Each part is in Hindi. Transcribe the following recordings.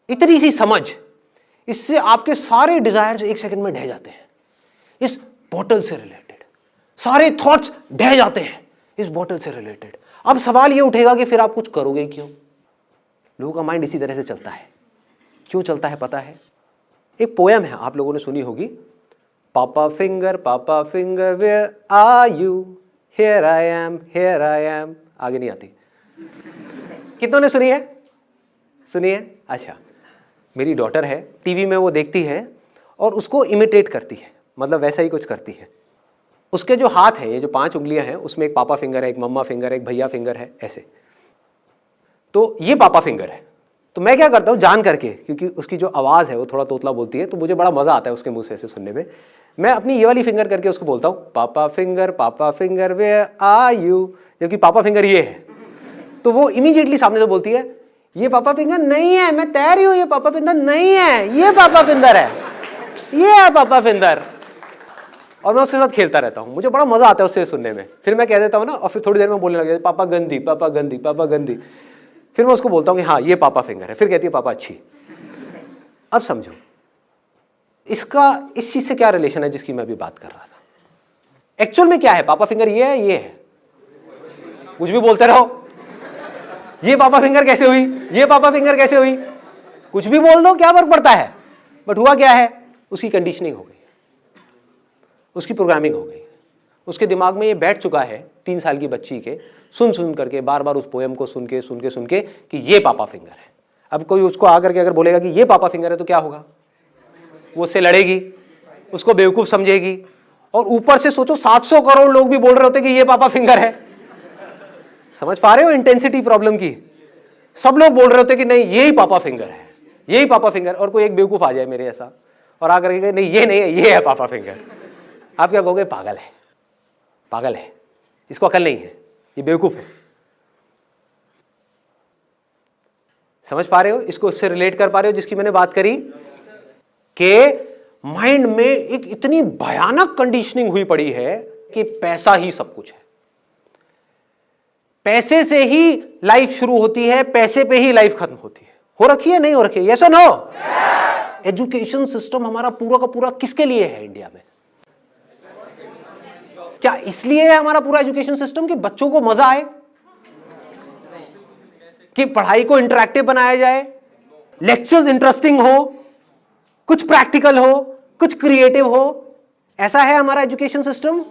इतनी सी समझ, इससे आपके सारे डिजायर्स एक सेकंड में ढह जाते हैं इस बॉटल से रिलेटेड। सारे थॉट्स ढह जाते हैं इस बॉटल से रिलेटेड। अब सवाल ये उठेगा कि फिर आप कुछ करोगे क्यों? लोगों का माइंड इसी तरह से चलता है। क्यों चलता है पता है? एक पोयम है, आप लोगों ने सुनी होगी, papa finger where are you, here I am. आगे नहीं आती। कितनों ने सुनी है? सुनी है? अच्छा, मेरी डॉटर है, टीवी में वो देखती है और उसको इमिटेट करती है, मतलब वैसा ही कुछ करती है। उसके जो हाथ है, ये जो 5 उंगलियां हैं, उसमें एक पापा फिंगर है, एक मम्मा फिंगर है, एक भैया फिंगर है, ऐसे। तो ये पापा फिंगर है। तो मैं क्या करता हूँ जान करके, क्योंकि उसकी जो आवाज़ है वो थोड़ा तोतला बोलती है, तो मुझे बड़ा मज़ा आता है उसके मुंह से ऐसे सुनने में। मैं अपनी ये वाली फिंगर करके उसको बोलता हूँ पापा फिंगर वेयर आर यू, जबकि पापा फिंगर ये है। तो वो इमीडिएटली सामने से बोलती है ये पापा फिंगर नहीं है, मैं तैर रही हूँ, ये पापा फिंगर नहीं है, ये पापा फिंगर है, ये है पापा फिंगर। और मैं उसके साथ खेलता रहता हूँ, मुझे बड़ा मजा आता है उससे सुनने में। फिर मैं कह देता हूँ ना, और फिर थोड़ी देर में बोलने लग जाता पापा गंदी पापा गंदी पापा गंदी। फिर मैं उसको बोलता हूँ कि हाँ ये पापा फिंगर है, फिर कहती है पापा अच्छी। अब समझो इसका इस चीज से क्या रिलेशन है जिसकी मैं अभी बात कर रहा था। एक्चुअल में क्या है? पापा फिंगर ये है, ये है, कुछ भी बोलते रहो। ये पापा फिंगर कैसे हुई, ये पापा फिंगर कैसे हुई, कुछ भी बोल दो, क्या फर्क पड़ता है। बट हुआ क्या है, उसकी कंडीशनिंग हो गई, उसकी प्रोग्रामिंग हो गई, उसके दिमाग में ये बैठ चुका है 3 साल की बच्ची के, सुन करके बार बार उस पोएम को सुन के कि ये पापा फिंगर है। अब कोई उसको आकर के अगर बोलेगा कि ये पापा फिंगर है तो क्या होगा? वो उससे लड़ेगी, उसको बेवकूफ समझेगी। और ऊपर से सोचो 700 करोड़ लोग भी बोल रहे होते कि ये पापा फिंगर है। समझ पा रहे हो इंटेंसिटी प्रॉब्लम की? सब लोग बोल रहे होते कि नहीं यही पापा फिंगर है, यही पापा फिंगर। और कोई एक बेवकूफ आ जाए मेरे ऐसा और आकर के नहीं ये नहीं है, ये है पापा फिंगर। आप क्या कहोगे? पागल है, पागल है, इसको अकल नहीं है, ये बेवकूफ है। समझ पा रहे हो? इसको उससे रिलेट कर पा रहे हो जिसकी मैंने बात करी कि माइंड में एक इतनी भयानक कंडीशनिंग हुई पड़ी है कि पैसा ही सब कुछ है, पैसे से ही लाइफ शुरू होती है, पैसे पे ही लाइफ खत्म होती है। हो रखी है? नहीं हो रखी है? यस और नो? एजुकेशन सिस्टम हमारा पूरा का पूरा किसके लिए है इंडिया में? क्या इसलिए है हमारा पूरा एजुकेशन सिस्टम कि बच्चों को मजा आए, कि पढ़ाई को इंटरैक्टिव बनाया जाए, लेक्चर्स इंटरेस्टिंग हो, कुछ प्रैक्टिकल हो, कुछ क्रिएटिव हो? ऐसा है हमारा एजुकेशन सिस्टम?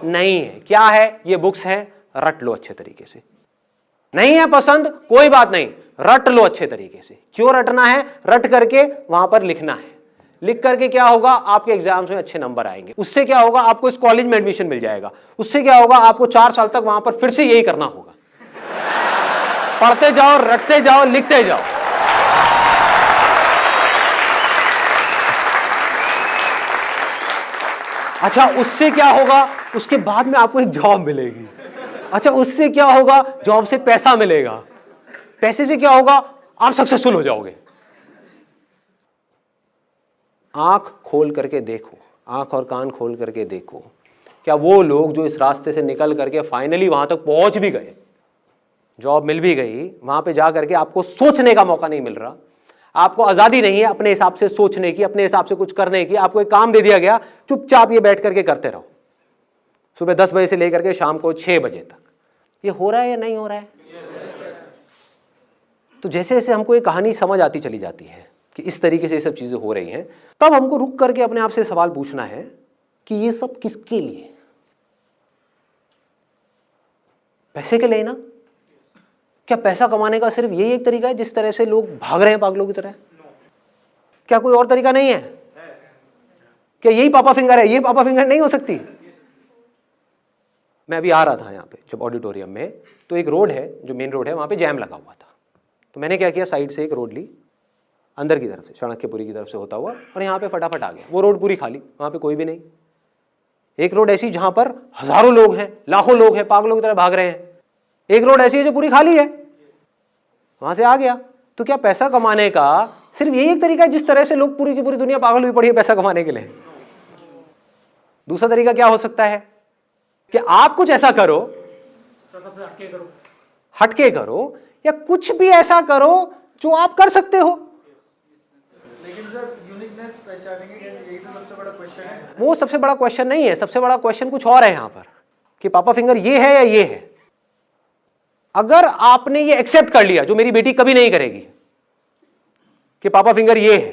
नहीं है। क्या है? ये बुक्स है, रट लो अच्छे तरीके से। नहीं है पसंद, कोई बात नहीं, रट लो अच्छे तरीके से। क्यों रटना है? रट करके वहां पर लिखना है। लिख करके क्या होगा? आपके एग्जाम्स में अच्छे नंबर आएंगे। उससे क्या होगा? आपको इस कॉलेज में एडमिशन मिल जाएगा। उससे क्या होगा? आपको 4 साल तक वहां पर फिर से यही करना होगा, पढ़ते जाओ, रटते जाओ, लिखते जाओ। अच्छा, उससे क्या होगा? उसके बाद में आपको एक जॉब मिलेगी। अच्छा, उससे क्या होगा? जॉब से पैसा मिलेगा। पैसे से क्या होगा? आप सक्सेसफुल हो जाओगे। आंख खोल करके देखो, आंख और कान खोल करके देखो, क्या वो लोग जो इस रास्ते से निकल करके फाइनली वहां तक पहुंच भी गए, जॉब मिल भी गई, वहां पे जा करके आपको सोचने का मौका नहीं मिल रहा, आपको आजादी नहीं है अपने हिसाब से सोचने की, अपने हिसाब से कुछ करने की, आपको एक काम दे दिया गया, चुपचाप ये बैठ करके करते रहो सुबह 10 बजे से लेकर के शाम को 6 बजे तक। ये हो रहा है या नहीं हो रहा है? तो जैसे जैसे हमको ये कहानी समझ आती चली जाती है कि इस तरीके से ये सब चीजें हो रही हैं, तब हमको रुक करके अपने आप से सवाल पूछना है कि ये सब किसके लिए? पैसे के लिए ना? क्या पैसा कमाने का सिर्फ यही एक तरीका है जिस तरह से लोग भाग रहे हैं पागलों की तरह? क्या कोई और तरीका नहीं है? क्या यही पापा फिंगर है? ये पापा फिंगर नहीं हो सकती। मैं अभी आ रहा था यहाँ पे जब ऑडिटोरियम में, तो एक रोड है जो मेन रोड है, वहाँ पे जैम लगा हुआ था। तो मैंने क्या किया, साइड से एक रोड ली अंदर की तरफ से, चाणक्यपुरी की तरफ से होता हुआ, और यहाँ पे फटाफट आ गया। वो रोड पूरी खाली, वहाँ पे कोई भी नहीं। एक रोड ऐसी जहाँ पर हजारों लोग हैं, लाखों लोग हैं, पागलों की तरह भाग रहे हैं। एक रोड ऐसी है जो पूरी खाली है, वहाँ से आ गया। तो क्या पैसा कमाने का सिर्फ यही एक तरीका है जिस तरह से लोग पूरी की पूरी दुनिया पागल हुई पड़ी है पैसा कमाने के लिए? दूसरा तरीका क्या हो सकता है कि आप कुछ ऐसा करो, हटके करो, या कुछ भी ऐसा करो जो आप कर सकते हो। वीकनेस पहचानेंगे कैसे, यही तो सबसे बड़ा क्वेश्चन है। वो सबसे बड़ा क्वेश्चन नहीं है, सबसे बड़ा क्वेश्चन कुछ और है यहाँ पर कि पापा फिंगर ये है या ये है। अगर आपने ये एक्सेप्ट कर लिया, जो मेरी बेटी कभी नहीं करेगी, कि पापा फिंगर ये है,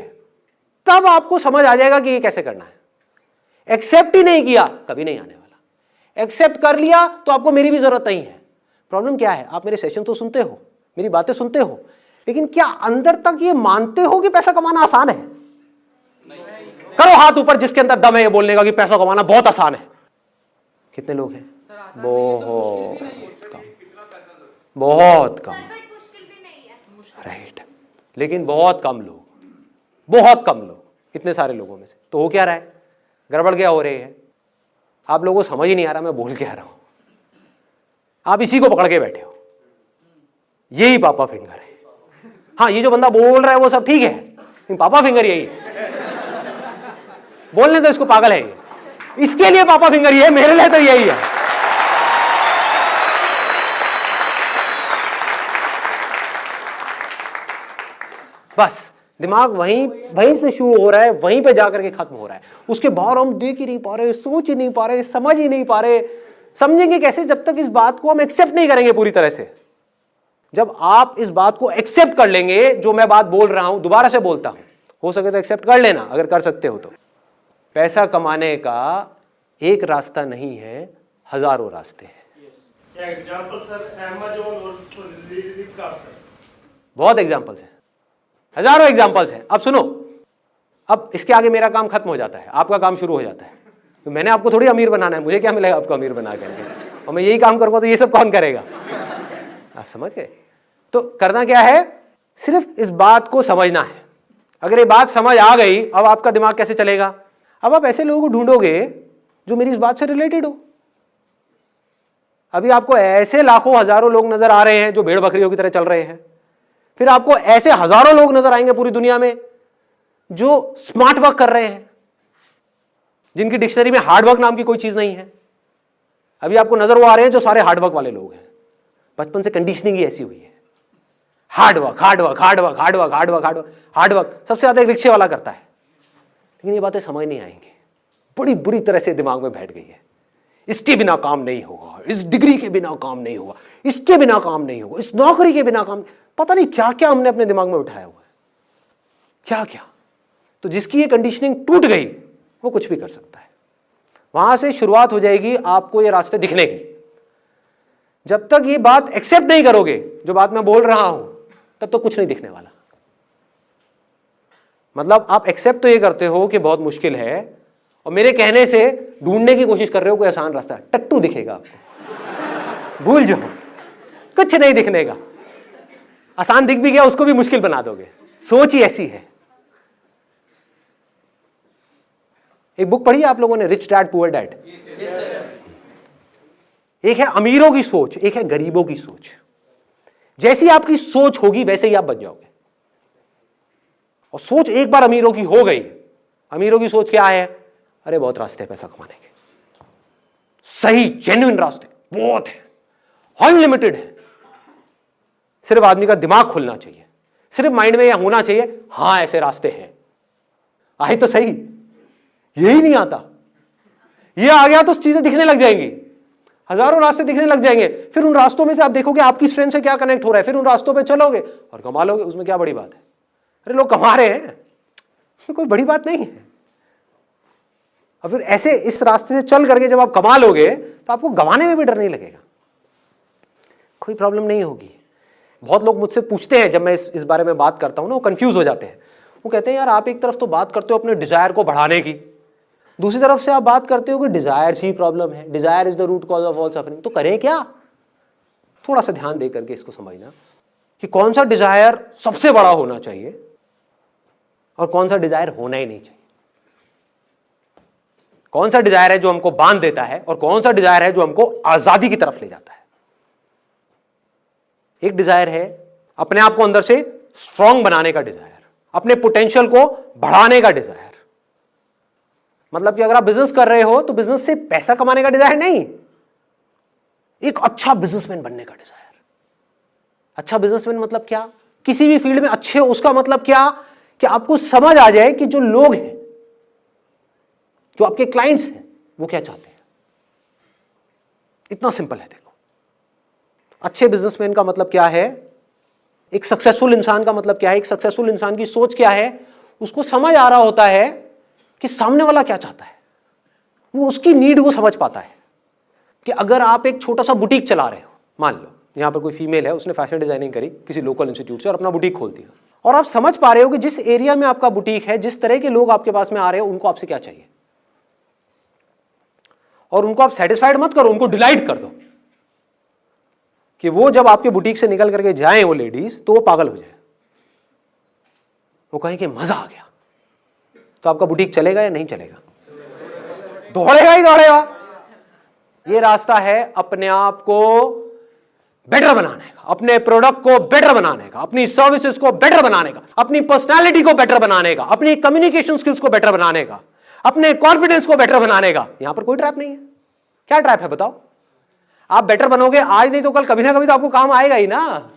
तब आपको समझ आ जाएगा कि ये कैसे करना है। एक्सेप्ट ही नहीं किया, कभी नहीं आने वाला। एक्सेप्ट कर लिया तो आपको मेरी भी जरूरत नहीं है। प्रॉब्लम क्या है, आप मेरे सेशन तो सुनते हो, मेरी बातें सुनते हो, लेकिन क्या अंदर तक ये मानते हो कि पैसा कमाना आसान है? करो हाथ ऊपर जिसके अंदर दम है ये बोलने का कि पैसा कमाना बहुत आसान है। कितने लोग हैं? बहुत कम, बहुत कम। राइट, लेकिन बहुत कम लोग, बहुत कम लोग, इतने सारे लोगों में से। तो हो क्या रहा है, गड़बड़ क्या हो रही है? आप लोगों को समझ ही नहीं आ रहा मैं बोल क्या रहा हूं। आप इसी को पकड़ के बैठे हो, यही पापा फिंगर है। हाँ, ये जो बंदा बोल रहा है वो सब ठीक है, लेकिन पापा फिंगर यही है। बोलने तो इसको पागल है ये, इसके लिए पापा फिंगर ये है, मेरे लिए तो यही है। बस दिमाग वहीं से शुरू हो रहा है, वहीं पे जाकर के खत्म हो रहा है। उसके बाहर हम देख ही नहीं पा रहे, सोच ही नहीं पा रहे, समझ ही नहीं पा रहे। समझेंगे कैसे जब तक इस बात को हम एक्सेप्ट नहीं करेंगे पूरी तरह से। जब आप इस बात को एक्सेप्ट कर लेंगे, जो मैं बात बोल रहा हूं दोबारा से बोलता हूं, हो सके तो एक्सेप्ट कर लेना अगर कर सकते हो तो। पैसा कमाने का एक रास्ता नहीं है, हजारों रास्ते हैं। एग्जांपल सर, अमेज़न और फ्लिपकार्ट सर, बहुत एग्जांपल्स हैं, हजारों एग्जांपल्स हैं। अब सुनो, अब इसके आगे मेरा काम खत्म हो जाता है, आपका काम शुरू हो जाता है। तो मैंने आपको थोड़ी अमीर बनाना है, मुझे क्या मिलेगा आपको अमीर बना करके? और मैं यही काम करूंगा तो ये सब कौन करेगा? आप समझ गए? तो करना क्या है, सिर्फ इस बात को समझना है। अगर ये बात समझ आ गई, अब आपका दिमाग कैसे चलेगा? अब आप ऐसे लोगों को ढूंढोगे जो मेरी इस बात से रिलेटेड हो। अभी आपको ऐसे लाखों हजारों लोग नजर आ रहे हैं जो भेड़ बकरियों की तरह चल रहे हैं, फिर आपको ऐसे हजारों लोग नजर आएंगे पूरी दुनिया में जो स्मार्ट वर्क कर रहे हैं, जिनकी डिक्शनरी में हार्डवर्क नाम की कोई चीज नहीं है। अभी आपको नजर वो आ रहे हैं जो सारे हार्डवर्क वाले लोग हैं। बचपन से कंडीशनिंग ही ऐसी हुई है, hard work hard work hard work hard work hard work hard work hard work. सबसे ज्यादा एक रिक्शे वाला करता है। लेकिन ये बातें समझ नहीं आएंगी, बड़ी बुरी तरह से दिमाग में बैठ गई है। इसके बिना काम नहीं होगा, इस डिग्री के बिना काम नहीं होगा, इसके बिना काम नहीं होगा, इस नौकरी के बिना काम, पता नहीं क्या क्या हमने अपने दिमाग में उठाया हुआ है, क्या क्या। तो जिसकी ये कंडीशनिंग टूट गई वो कुछ भी कर सकता है। वहां से शुरुआत हो जाएगी आपको ये रास्ते दिखने की। जब तक ये बात एक्सेप्ट नहीं करोगे, जो बात मैं बोल रहा हूं, तब तो कुछ नहीं दिखने वाला। मतलब आप एक्सेप्ट तो ये करते हो कि बहुत मुश्किल है, और मेरे कहने से ढूंढने की कोशिश कर रहे हो कोई आसान रास्ता। टट्टू दिखेगा आपको, भूल जाओ, कुछ नहीं दिखने का। आसान दिख भी गया उसको भी मुश्किल बना दोगे, सोच ही ऐसी है। एक बुक पढ़ी है आप लोगों ने, रिच डैड पुअर डैड? एक है अमीरों की सोच, एक है गरीबों की सोच। जैसी आपकी सोच होगी वैसे ही आप बन जाओगे। और सोच एक बार अमीरों की हो गई, अमीरों की सोच क्या है? अरे बहुत रास्ते हैं पैसा कमाने के, सही जेन्युइन रास्ते बहुत है, अनलिमिटेड है। सिर्फ आदमी का दिमाग खुलना चाहिए, सिर्फ माइंड में यह होना चाहिए हां ऐसे रास्ते हैं। आए तो सही, यही नहीं आता, ये आ गया तो चीजें दिखने लग जाएंगी, हजारों रास्ते दिखने लग जाएंगे। फिर उन रास्तों में से आप देखोगे आपकी स्ट्रेंथ से क्या कनेक्ट हो रहा है, फिर उन रास्तों पे चलोगे और कमा लोगे। उसमें क्या बड़ी बात है? अरे लोग कमा रहे हैं, उसमें कोई बड़ी बात नहीं है। और फिर ऐसे इस रास्ते से चल करके जब आप कमा लोगे तो आपको गंवाने में भी डर नहीं लगेगा, कोई प्रॉब्लम नहीं होगी। बहुत लोग मुझसे पूछते हैं, जब मैं इस बारे में बात करता हूं ना, वो कंफ्यूज हो जाते हैं। वो कहते हैं यार आप एक तरफ तो बात करते हो अपने डिजायर को बढ़ाने की, दूसरी तरफ से आप बात करते हो कि डिजायर ही प्रॉब्लम है, desire is the root cause of all suffering. तो करें क्या? थोड़ा सा ध्यान दे करके इसको समझना कि कौन सा डिजायर सबसे बड़ा होना चाहिए और कौन सा डिजायर होना ही नहीं चाहिए। कौन सा डिजायर है जो हमको बांध देता है और कौन सा डिजायर है जो हमको आजादी की तरफ ले जाता है। एक डिजायर है अपने आप को अंदर से स्ट्रांग बनाने का डिजायर, अपने पोटेंशियल को बढ़ाने का डिजायर। मतलब कि अगर आप बिजनेस कर रहे हो तो बिजनेस से पैसा कमाने का डिजायर नहीं, एक अच्छा बिजनेसमैन बनने का डिजायर। अच्छा बिजनेसमैन मतलब क्या? किसी भी फील्ड में अच्छे हो, उसका मतलब क्या कि आपको समझ आ जाए कि जो लोग हैं, जो आपके क्लाइंट्स हैं, वो क्या चाहते हैं। इतना सिंपल है। देखो, अच्छे बिजनेसमैन का मतलब क्या है, एक सक्सेसफुल इंसान का मतलब क्या है, एक सक्सेसफुल इंसान की सोच क्या है, उसको समझ आ रहा होता है कि सामने वाला क्या चाहता है, वो उसकी नीड को समझ पाता है। कि अगर आप एक छोटा सा बुटीक चला रहे हो, मान लो यहां पर कोई फीमेल है, उसने फैशन डिजाइनिंग करी किसी लोकल इंस्टीट्यूट से और अपना बुटीक खोल दिया, और आप समझ पा रहे हो कि जिस एरिया में आपका बुटीक है, जिस तरह के लोग आपके पास में आ रहे हैं, उनको आपसे क्या चाहिए, और उनको आप सेटिस्फाइड मत करो, उनको डिलाइट कर दो कि वो जब आपके बुटीक से निकल करके जाएं वो लेडीज, तो वो पागल हो जाए, वो कहें कि मजा आ गया। तो आपका बुटीक चलेगा या नहीं चलेगा? दौड़ेगा ही दौड़ेगा। ये रास्ता है अपने आप को बेटर बनाने का, अपने प्रोडक्ट को बेटर बनाने का, अपनी सर्विसेज को बेटर बनाने का, अपनी पर्सनालिटी को बेटर बनाने का, अपनी कम्युनिकेशन स्किल्स को बेटर बनाने का, अपने कॉन्फिडेंस को बेटर बनाने का। यहां पर कोई ट्रैप नहीं है। क्या ट्रैप है बताओ? आप बेटर बनोगे आज नहीं तो कल, कभी ना कभी तो आपको काम आएगा ही ना।